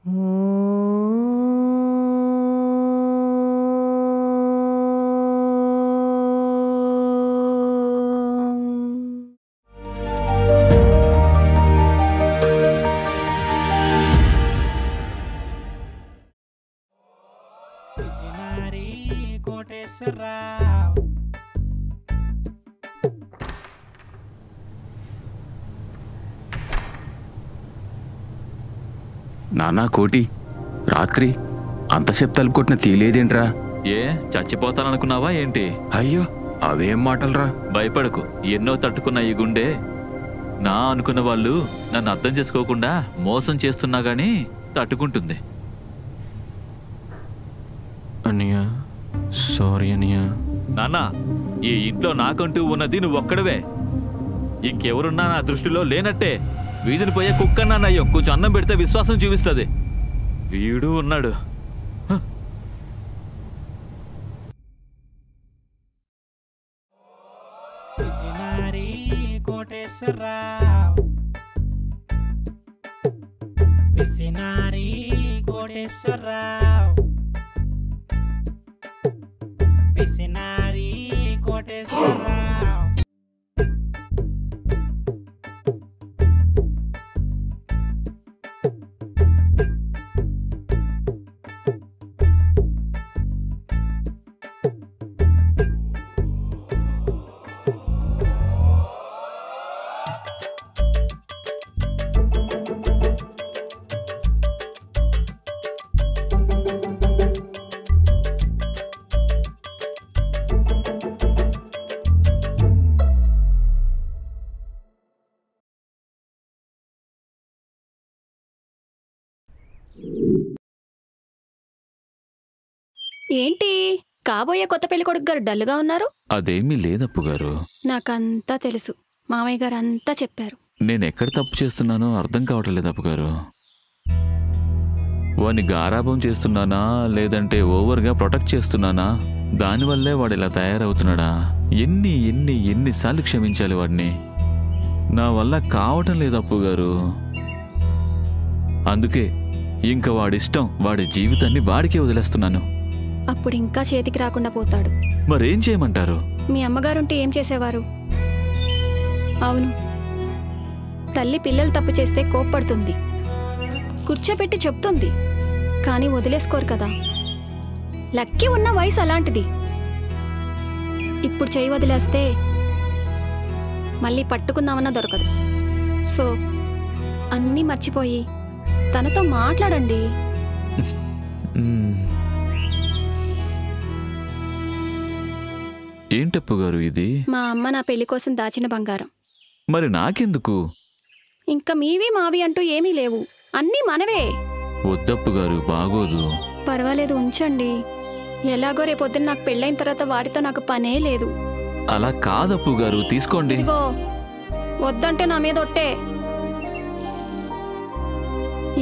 నానా కోటి, రాత్రి అంతసేపు తలుపు కొట్టిన తీలేదేంట్రా? ఏ చచ్చిపోతాననుకున్నావా ఏంటి? అయ్యో అవేం మాటలరా. భయపడకు, ఎన్నో తట్టుకున్న ఈ గుండె నా అనుకున్న వాళ్ళు నన్ను అర్థం చేసుకోకుండా మోసం చేస్తున్నా గానీ తట్టుకుంటుంది. అన్నయ్య సారీ అన్నయ్య. నాన్న, ఈ ఇంట్లో నాకంటూ ఉన్నది నువ్వొక్కడవే. ఇంకెవరున్నా నా దృష్టిలో లేనట్టే. వీధిని పోయే కుక్కన్నానయ్యో, కొంచెం అన్నం పెడితే విశ్వాసం చూపిస్తుంది. వీడు ఉన్నాడు. ఏంటి కాబోయే కొత్త పెళ్లి కొడుకు గారు డల్గా ఉన్నారు? అదేమీ లేదప్పు గారు. నాకంతా తెలుసు, మామయ్య గారు అంతా చెప్పారు. నేనెక్కడ తప్పు చేస్తున్నానో అర్థం కావటం లేదు అప్పు గారు. వాడిని గారాబం చేస్తున్నానా లేదంటే ఓవర్గా ప్రొటెక్ట్ చేస్తున్నానా? దానివల్లే వాడు ఇలా తయారవుతున్నాడా? ఎన్నిసార్లు క్షమించాలి వాడిని? నా వల్ల కావటం లేదు అప్పు గారు. అందుకే ఇంక వాడిష్టం, వాడి జీవితాన్ని వాడికే వదిలేస్తున్నాను. అప్పుడు ఇంకా చేతికి రాకుండా పోతాడు. మరేం చేయమంటారు? మీ అమ్మగారుంటే ఏం చేసేవారు? అవును, తల్లి పిల్లలు తప్పు చేస్తే కోప్పడుతుంది, కూర్చోబెట్టి చెప్తుంది, కానీ వదిలేసుకోరు కదా. లక్కీ ఉన్న వయసు అలాంటిది. ఇప్పుడు చేయి వదిలేస్తే మళ్ళీ పట్టుకుందామన్నా దొరకదు. సో అన్నీ మర్చిపోయి తనతో మాట్లాడండి. ఏంటప్పు గారు ఇది? మా అమ్మ నా పెళ్లి కోసం దాచిన బంగారం. మరి నాకెందుకు? ఇంకా మీవి మావి అంటూ ఏమీ లేవు, అన్నీ మనవే. వద్దప్పు గారు, బాగోదు. పర్వాలేదు, ఉంచండి. ఎలాగో రేపొద్దున నాకు పెళ్ళైన తర్వాత వాడితో నాకు పనే లేదు. అలా కాదప్పు గారు, తీసుకోండి. ఇదిగో, వద్దంటే నా మీద ఒట్టే.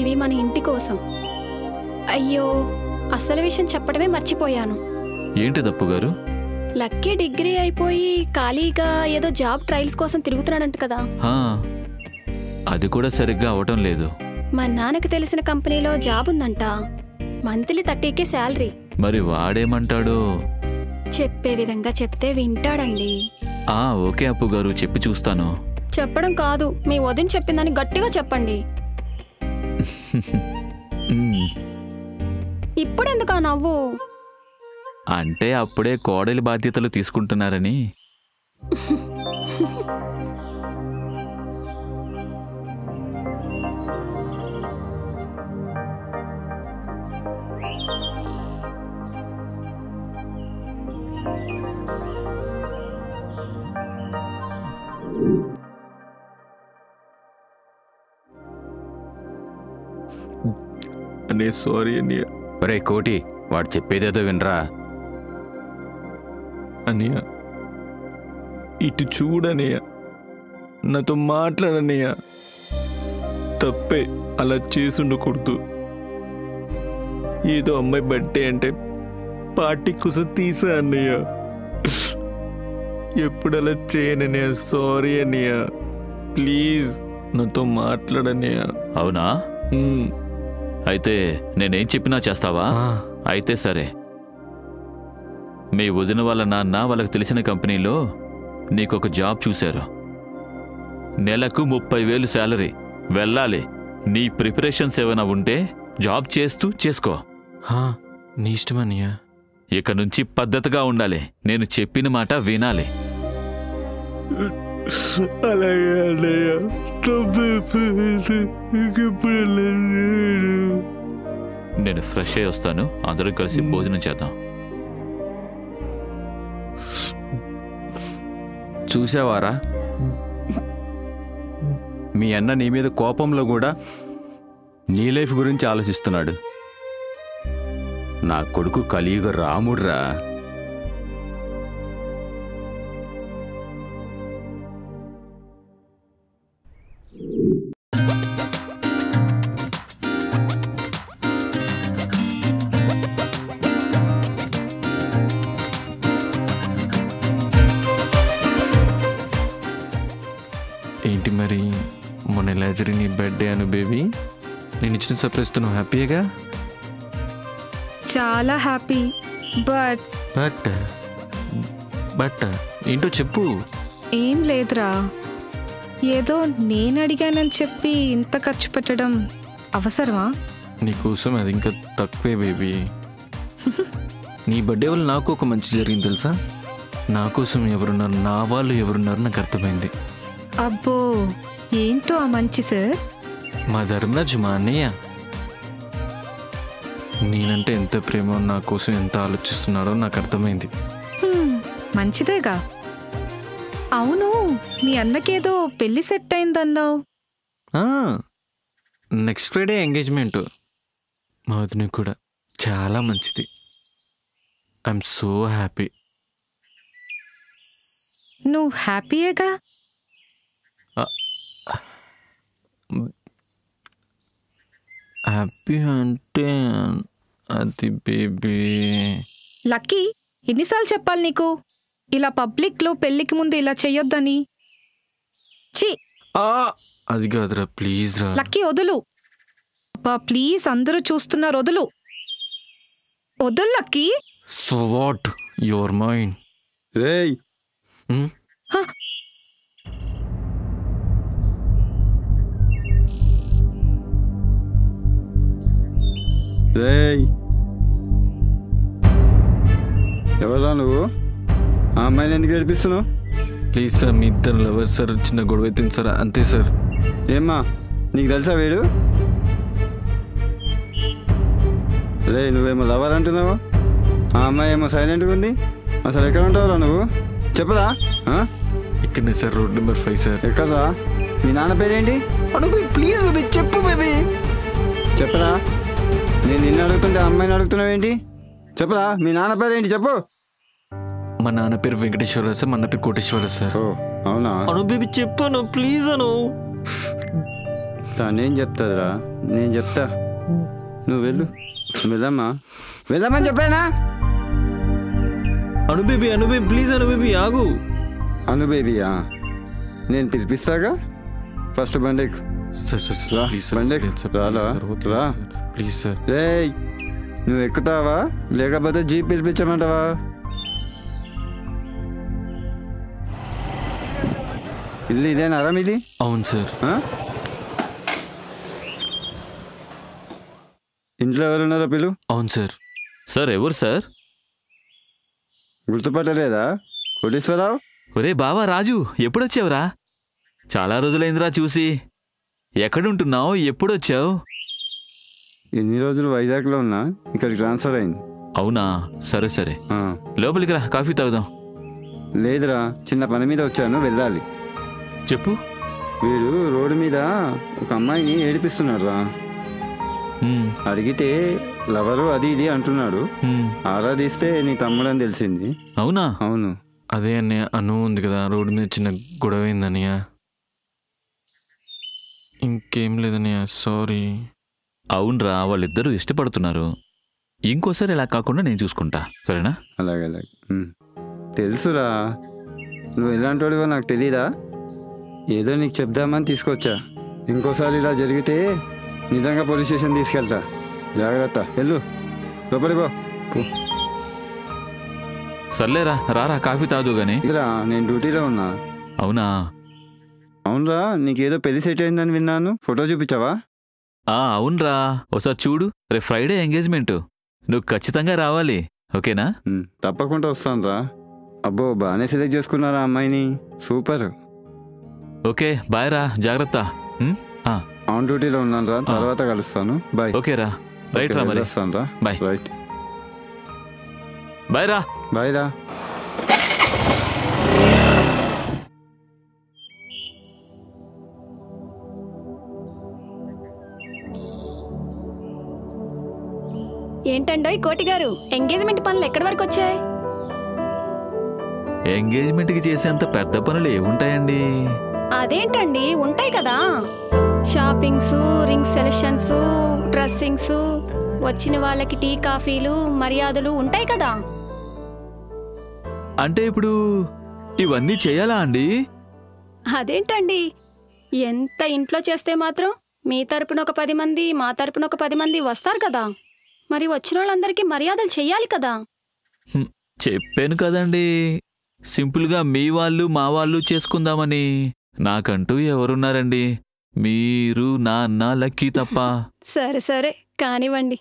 ఇవి మన ఇంటి కోసం. అయ్యో, అసలు విషయం చెప్పడమే మర్చిపోయాను. ఏంటిదప్పు గారు? లక్కీ డిగ్రీ అయిపోయి ఖాళీగా ఏదో జాబ్ ట్రయల్స్ కోసం తిరుగుతున్నాడంట కదా. అది కూడా సరిగ్గా అవటం లేదు. మా నాన్నకి తెలిసిన కంపెనీలో జాబ్ ఉందంట, మంత్లీ 30K శాలరీ. మరి వాడేమంటాడో? చెప్పే విధంగా చెప్తే వింటాడండి. ఓకే అప్పు గారు, చెప్పి చూస్తాను. చెప్పడం కాదు, మీ వదిన చెప్పిందని గట్టిగా చెప్పండి. ఇప్పుడెందుకా నవ్వు? అంటే అప్పుడే కోడలి బాధ్యతలు తీసుకుంటున్నారని. అనే సారీ అన్నయ్య. ఒరే కోటి, వాడు చెప్పేదేదో వినరా. అన్నయ్య ఇటు చూడనయ్య, నాతో మాట్లాడనయ్య. తప్పే, అలా చేసుండకూడదు. ఏదో అమ్మాయి బర్త్డే అంటే పార్టీ కోసం తీసా అన్నయ్య. ఎప్పుడు అలా చేయనన్నయ్య. సారీ అన్నయ్య, ప్లీజ్ నాతో మాట్లాడనయ్య. అవునా? అయితే నేనేం చెప్పినా చేస్తావా? అయితే సరే, మీ వదిన వాళ్ళ నాన్న వాళ్ళకి తెలిసిన కంపెనీలో నీకొక జాబ్ చూశారు. నెలకు 30,000 శాలరీ. వెళ్ళాలి. నీ ప్రిపరేషన్స్ ఏమైనా ఉంటే జాబ్ చేస్తూ చేసుకో. నీ ఇష్టమన్నయ్య. ఇక నుంచి పద్ధతిగా ఉండాలి. నేను చెప్పిన మాట వినాలి. అలాగే అన్నయ్య. నేను ఫ్రెష్ అయ్యి వస్తాను. అందరం కలిసి భోజనం చేద్దాం. చూసావారా, మీ అన్న నీ మీద కోపంలో కూడా నీ లైఫ్ గురించి ఆలోచిస్తున్నాడు. నా కొడుకు కలియుగ రాముడ్రా. ఏంటి మరి, మొన్న ఎలా జరిగి నీ బర్త్డే అను బేబీ? నేను ఇచ్చిన సర్ప్రైజ్తో నువ్వు హ్యాపీగా? చాలా హ్యాపీ. బట్ బట్ బట్ ఏంటో చెప్పు. ఏం లేదురా, ఏదో నేను అడిగానని చెప్పి ఇంత ఖర్చు పెట్టడం అవసరమా? నీకోసం అది ఇంకా తక్కువే బేబీ. నీ బర్త్డే వల్ల నాకు ఒక మంచి జరిగింది తెలుసా? నా కోసం ఎవరున్నారు, నా వాళ్ళు ఎవరున్నారు నాకు అర్థమైంది. అబ్బో, ఏంటో ఆ మంచి సార్? మా ధర్మరాజు, మా అన్నయ్య. నేనంటే ఎంత ప్రేమ, నా కోసం ఎంత ఆలోచిస్తున్నాడో నాకు అర్థమైంది. మంచిదేగా. అవును, మీ అన్నకేదో పెళ్లి సెట్ అయిందన్నావు. Next Friday engagement. మా వదిన కూడా చాలా మంచిది. I'm so happy. నువ్వు హ్యాపీయేగా? హ్యాపీ అంటే అది బేబీ. లక్కీ, ఎన్నిసార్లు చెప్పాలి నీకు ఇలా పబ్లిక్లో పెళ్లికి ముందు ఇలా చెయ్యొద్దని? ఛీ, అది కాదురా, ప్లీజ్ రా. లక్కీ వదులు. అబ్బా ప్లీజ్, అందరూ చూస్తున్నారు, వదులు వదులు lucky. So what, your mind. రేయ్, రేయ్, ఎవరా నువ్వు? ఆ అమ్మాయిని ఎందుకు ఏడిపిస్తున్నావు? ప్లీజ్ సార్, మీ ఇద్దరు లవర్స్ సార్. చిన్న గొడవ అవుతుంది సార్, అంతే సార్. ఏమ్మా, నీకు తెలుసా వీడు? రే, నువ్వేమో లవర్ అంటున్నావు, ఆ అమ్మాయి ఏమో సైలెంట్గా ఉంది. అసలు ఎక్కడ ఉంటావురా నువ్వు? చెప్పరా? ఇక్కడనే సార్, రోడ్ నెంబర్ 5 సార్. ఎక్కడరా? మీ నాన్న పేరేంటి? ప్లీజ్ బేబీ, చెప్పు బేబీ. చెప్పరా? నేను నిన్ను అడుగుతుంటే ఆ అమ్మాయిని అడుగుతున్నావు ఏంటి? చెప్పరా, మీ నాన్న పేరేంటి? చెప్పు. మా నాన్న పేరు వెంకటేశ్వర సార్, మా అన్న పేరు కోటేశ్వర సార్. ఓ అవునా? అను బేబీ చెప్పాను, ప్లీజ్ అను. తనేం చెప్తాదిరా, నేను చెప్తా. నువ్వు వెళ్ళు, వెళ్ళమ్మా, వెళ్ళమని చెప్పానా? Anu baby please, Anu baby ఆగు. అను బేబీయా? నేను పిలిపిస్తాగా. ఫస్ట్ బండెక్కు. Please sir. రేయ్, నువ్వు ఎక్కుతావా లేకపోతే జీప్ పిలిపించమంటావా? ఇల్లు ఇదేనా మీది? అవును సార్. ఇంట్లో ఎవరున్నారో పిలు. అవును సార్. సార్, ఎవరు సార్? గుర్తుపట్టలేదా? కోటేశ్వరరావు. ఒరే బావా రాజు, ఎప్పుడొచ్చావురా? చాలా రోజులైందిరా చూసి. ఎక్కడుంటున్నావు? ఎప్పుడొచ్చావు? ఎన్ని రోజులు వైజాగ్లో ఉన్నా, ఇక్కడికి ట్రాన్స్ఫర్ అయింది. అవునా? సరే సరే, లోపలికి రా, కాఫీ తాగుదాం. లేదురా, చిన్న పని మీద వచ్చాను, వెళ్ళాలి. చెప్పు. వీడు రోడ్డు మీద ఒక అమ్మాయిని ఏడిపిస్తున్నాడు రా. అడిగితే లవరు అది ఇది అంటున్నాడు. ఆరాధిస్తే నీ తమ్ముడని తెలిసింది. అవునా? అవును. అదే అన్నయ్య, అను ఉంది కదా, రోడ్డు మీద చిన్న గొడవ అయిందన్నయ్య. ఇంకేం లేదన్నయ్య, సారీ. అవునరా, వాళ్ళిద్దరూ ఇష్టపడుతున్నారు. ఇంకోసారి ఇలా కాకుండా నేను చూసుకుంటా, సరేనా? అలాగే అలాగే. తెలుసురా, నువ్వు ఎలాంటి వాడివో నాకు తెలీదా? ఏదో నీకు చెప్దామని తీసుకొచ్చా. ఇంకోసారి ఇలా జరిగితే నిజంగా పోలీస్ స్టేషన్ తీసుకెళ్తా. జాగ్రత్త వెళ్ళు లోపలికి పో. సర్లేరా, రారా కాఫీ తాదు గాని. ఇదిరా నేను డ్యూటీలో ఉన్నా. అవునా? అవునరా, నీకేదో పెళ్లి సెట్ అయిందని విన్నాను, ఫోటో చూపించావా? అవునరా, ఒకసారి చూడు. రేపు ఫ్రైడే ఎంగేజ్మెంట్, నువ్వు ఖచ్చితంగా రావాలి, ఓకేనా? తప్పకుండా వస్తాను రా. అబ్బో బాగానే సెలెక్ట్ చేసుకున్నారా అమ్మాయిని, సూపర్. ఓకే బాయ్ రా, జాగ్రత్త. ఆన్ డ్యూటీలో ఉన్నాను రా, తర్వాత కలుస్తాను. బాయ్. ఓకేరా, రైట్ రా, మరి వస్తాను రా. బాయ్. రైట్, బాయ్ రా. బాయ్ రా. ఏంటండోయ్ కోటి గారు, ఎంగేజ్మెంట్ పనులు ఎక్కడి వరకు వచ్చాయి? ఎంగేజ్మెంట్కి చేసేంత పెద్ద పనులు ఏముంటాయండి? అదేంటండి, ఉంటాయి కదా. షాపింగ్స్, రింగ్ సెలక్షన్స్, డ్రెస్సింగ్స్, వచ్చిన వాళ్ళకి టీ కాఫీలు, మర్యాదలు ఉంటాయి కదా. అంటే ఇప్పుడు ఇవన్నీ చేయాలా అండి? అదేంటండి, ఎంత ఇంట్లో చేస్తే మాత్రం మీ తరపున ఒక 10 మంది, మా తరపున ఒక 10 మంది వస్తారు కదా. మరి వచ్చిన వాళ్ళందరికీ మర్యాదలు చెయ్యాలి కదా. చెప్పాను కదండి, సింపుల్గా మీ వాళ్ళు మా వాళ్ళు చేసుకుందామని. నాకంటూ ఎవరున్నారండి? మీరు, నాన్న, లక్కీ తప్ప. సరే సరే కానివ్వండి.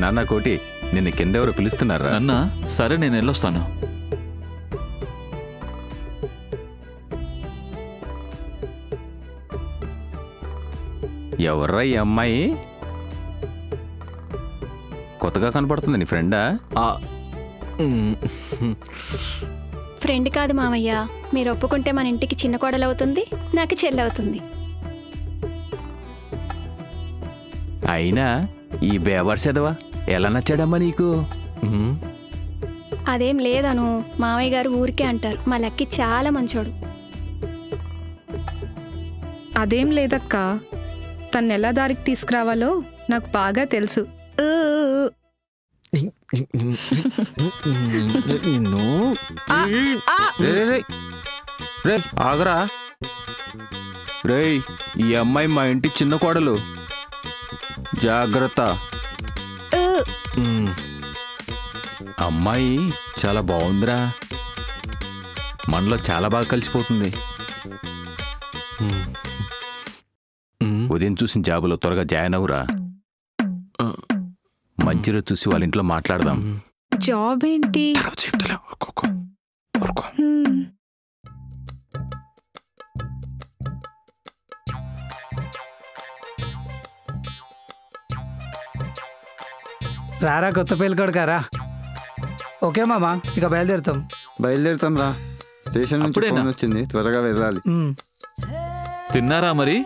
నాన్న కోటి, నిన్ను కిందెవరో పిలుస్తున్నారా? అన్నా సరే, నేను వెళ్ళొస్తాను. ఎవర్రా ఈ అమ్మాయి? కొత్తగా కనపడుతుంది, నీ ఫ్రెండా? ఫ్రెండ్ కాదు మామయ్య, మీరు ఒప్పుకుంటే మన ఇంటికి చిన్న కోడలవుతుంది, నాకు చెల్లవుతుంది. అయినా ఈ బేవర్స్ ఎదవా ఎలా నచ్చాడమ్మా నీకు? అదేం లేదను, మామయ్య గారు ఊరికే అంటారు. మా లక్కీ చాలా మంచోడు. అదేం లేదక్క, తను ఎలా దారికి తీసుకురావాలో నాకు బాగా తెలుసు. రే ఆగరా రేయ్, ఈ అమ్మాయి మా ఇంటి చిన్న కోడలు, జాగ్రత్త. అమ్మాయి చాలా బాగుందిరా, మనలో చాలా బాగా కలిసిపోతుంది. ఉదయం చూసిన జాబులో త్వరగా జాయిన్ అవురా. మంచిగా చూసి వాళ్ళ ఇంట్లో మాట్లాడదాం. జాబ్ ఏంటి? రారా కొత్త పెళ్ళికొడుకారా. ఓకే మామా, ఇక బయలుదేరుతాం. బయలుదేరుతాం రా. స్టేషన్ నుంచి ఫోన్ వచ్చింది, త్వరగా వెళ్ళాలి. తిన్నారా మరి?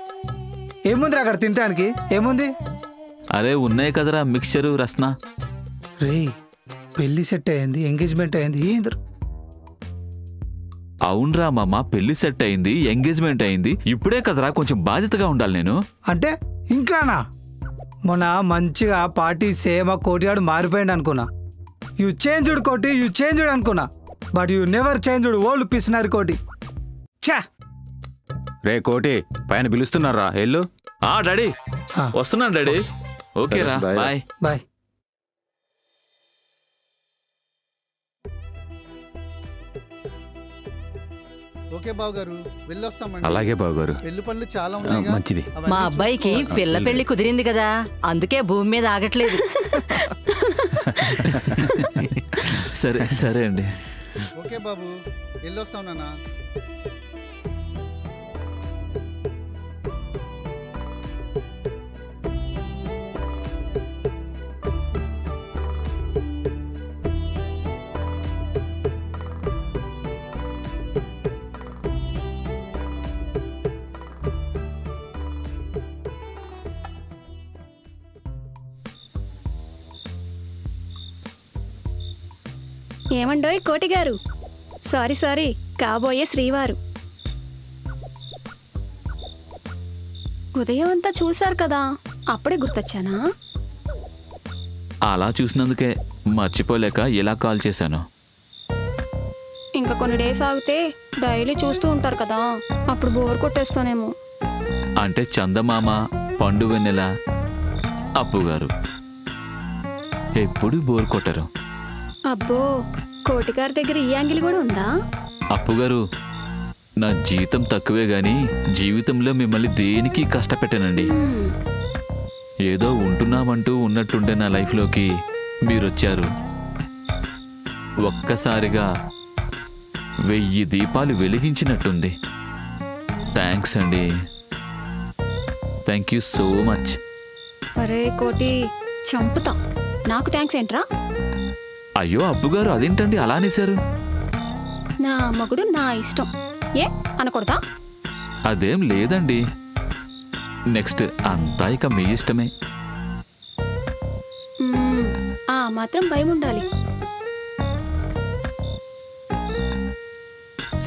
ఏముందిరా అక్కడ తినడానికి? ఏముంది? అరే ఉన్నాయి కదరా మిక్చరు, రస్నా. రే పెళ్లి సెట్ అయింది, ఎంగేజ్మెంట్ అయింది, ఏంద్ర? అవునరా మామ, పెళ్లి సెట్ అయింది, ఎంగేజ్మెంట్ అయింది, ఇప్పుడే కదరా కొంచెం బాధ్యతగా ఉండాలి నేను. అంటే ఇంకానా? మొన్న మంచిగా పార్టీ సేమ కోటిగాడు మారిపోయింది అనుకున్నా. యు చేంజ్డ్ కోటి, యు చేంజ్డ్ అనుకున్నా, but you never changed old పిసినారి కోటి. ఛా! రే కోటి, పైన పిలుస్తున్నారా, వెళ్ళు. డాడీ వస్తున్నాను డాడీ. ఓకేరా, బాయ్ బాయ్. ఓకే బావగారు, వెళ్ళొస్తామండి. అలాగే బావగారు, పెళ్లి పనులు చాలా ఉన్నాయి. మంచిది. మా అబ్బాయికి పిల్ల పెళ్లి కుదిరింది కదా, అందుకే భూమి మీద ఆగట్లేదు. సరే సరే అండి. ఓకే బాబు, వెళ్ళొస్తాం నాన్న. ఏమండోయ్ కోటి గారు, సారీ సారీ, కాబోయే శ్రీవారు. ఉదయం అంతా చూశారు కదా, అప్పుడే గుర్తొచ్చానా? అలా చూసినందుకే మర్చిపోలేక ఇలా కాల్ చేశాను. ఇంకా కొన్ని డేస్ ఆగితే డైలీ చూస్తూ ఉంటారు కదా, అప్పుడు బోర్ కొట్టేస్తానేమో. అంటే చందమామ, పండు వెన్నెల, అప్పుగారు ఎప్పుడు బోర్ కొట్టరు. అబ్బో, కోటిగారి దగ్గర ఈ యాంగిల్ కూడా ఉందా? అప్పుగారు, నా జీతం తక్కువే గాని జీవితంలో మిమ్మల్ని దేనికి కష్టపెట్టానండి. ఏదో ఉంటున్నామంటూ ఉన్నట్టుండే నా లైఫ్లోకి మీరొచ్చారు. ఒక్కసారిగా 1000 దీపాలు వెలిగించినట్టుంది. థ్యాంక్స్ అండి, థ్యాంక్ యూ సో మచ్. అరే కోటి, చంపుతా. నాకు థ్యాంక్స్ ఏంట్రా? అయ్యో అప్పుగారు, అదేంటండి అలా అనేశారు? నా మగుడు నా ఇష్టం, ఏ అనకూడదా? అదేం లేదండి, నెక్స్ట్ అంతా ఇక మీ ఇష్టమే. ఆ మాత్రం భయం ఉండాలి.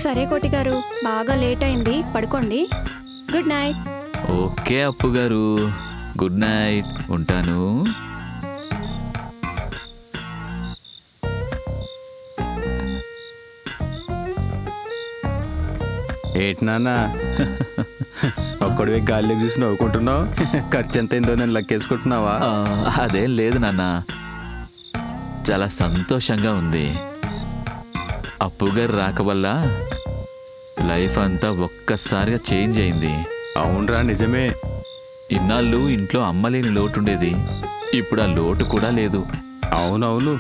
సరే కోటి గారు, బాగా లేట్ అయింది, పడుకోండి. Good night. ఓకే అప్పుగారు, గుడ్ నైట్, ఉంటాను. ఏంటి నాన్న ఒక్కడివే గాలిలోకి చూసి నవ్వుకుంటున్నావు? ఖర్చు ఎంత అయిందో నేను లెక్కేసుకుంటున్నావా? అదేం లేదు నాన్న, చాలా సంతోషంగా ఉంది. అప్పుగారు రాక వల్ల లైఫ్ అంతా ఒక్కసారిగా చేంజ్ అయింది. అవునరా, నిజమే. ఇన్నాళ్ళు ఇంట్లో అమ్మలేని లోటుండేది, ఇప్పుడు ఆ లోటు కూడా లేదు. అవునవును,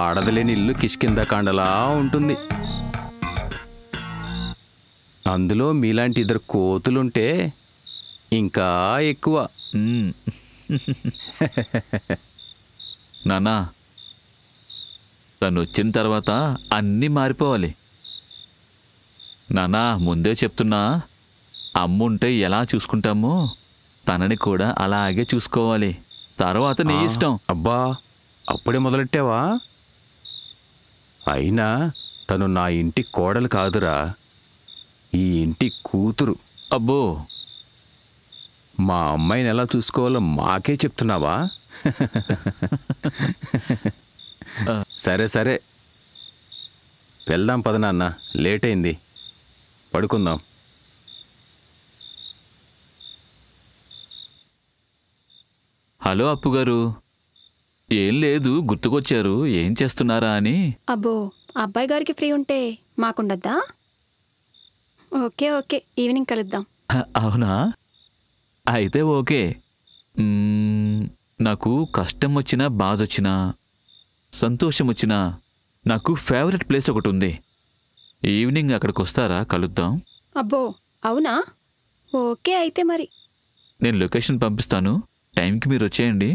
ఆడదలేని ఇల్లు కిష్కింద కాండలా ఉంటుంది. అందులో మీలాంటి 2 కోతులుంటే ఇంకా ఎక్కువ. నానా, తను వచ్చిన తర్వాత అన్నీ మారిపోవాలి. నానా, ముందే చెప్తున్నా, అమ్ముంటే ఎలా చూసుకుంటామో తనని కూడా అలాగే చూసుకోవాలి. తర్వాత నీ ఇష్టం. అబ్బా, అప్పుడే మొదలెట్టావా? అయినా తను నా ఇంటి కోడలు కాదురా, ఈ ఇంటి కూతురు. అబ్బో, మా అమ్మాయిని ఎలా చూసుకోవాలో మాకే చెప్తున్నావా? సరే సరే, వెళ్దాం పద నాన్న, లేట్ అయింది, పడుకుందాం. హలో అప్పుగారు. ఏం లేదు, గుర్తుకొచ్చారు. ఏం చేస్తున్నారా అని. అబ్బో, అబ్బాయి గారికి ఫ్రీ ఉంటే మాకుండద్దా? ఓకే ఓకే, ఈవినింగ్ కలుద్దాం. అవునా? అయితే ఓకే. నాకు కష్టం వచ్చినా, బాధ వచ్చినా, సంతోషం వచ్చినా నాకు ఫేవరెట్ ప్లేస్ ఒకటి ఉంది. ఈవినింగ్ అక్కడికి వస్తారా? కలుద్దాం. అబ్బో, అవునా? ఓకే అయితే మరి. నేను లొకేషన్ పంపిస్తాను, టైంకి మీరు వచ్చేయండి.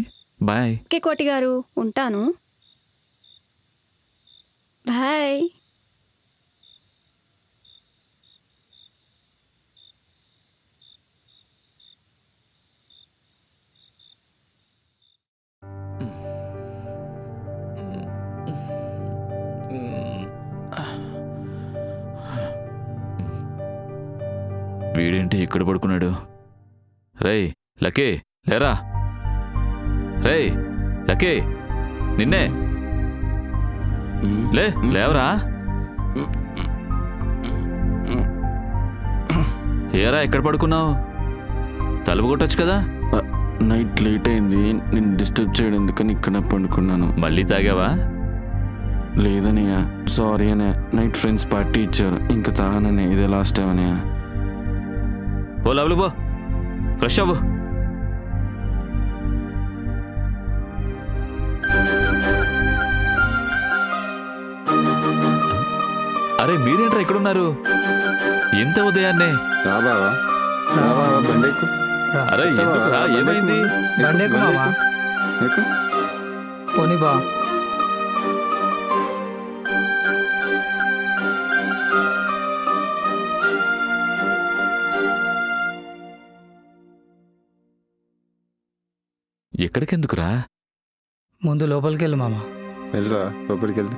బాయ్. ఓకే కోటి గారు, ఉంటాను. బాయ్. వీడేంటి ఇక్కడ పడుకున్నాడు? రేయ్ లకే, లేరా. రేయ్ లకే, నిన్నే లేవరా. ఏరా ఎక్కడ పడుకున్నావు? తలుపు కొట్టచ్చు కదా. నైట్ లేట్ అయింది, నేను డిస్టర్బ్ చేయడం ఎందుకని ఇక్కడ పండుకున్నాను. మళ్ళీ తాగావా? లేదనయ్య, సారీ అన్నయ్య. నైట్ ఫ్రెండ్స్ పార్టీ ఇచ్చారు, ఇంకా తాగననే, ఇదే లాస్ట్ టైం అన్నయ్య. పో లవ్లు పో, ఫ్రెష్ అవ్వు. అరే మీరేంట్రా ఇక్కడున్నారు ఇంత ఉదయాన్నే? రా బావా, రా బావా, బండెక్కు. అరే ఎందుకురా, ఏమైంది? బండెక్కు మామా. ఎక్కు. పోనీ బా. ఎక్కడికెందుకురా? ముందు లోపలికి వెళ్ళు మామా. వెళ్ళరా, లోపలికి వెళ్ళు.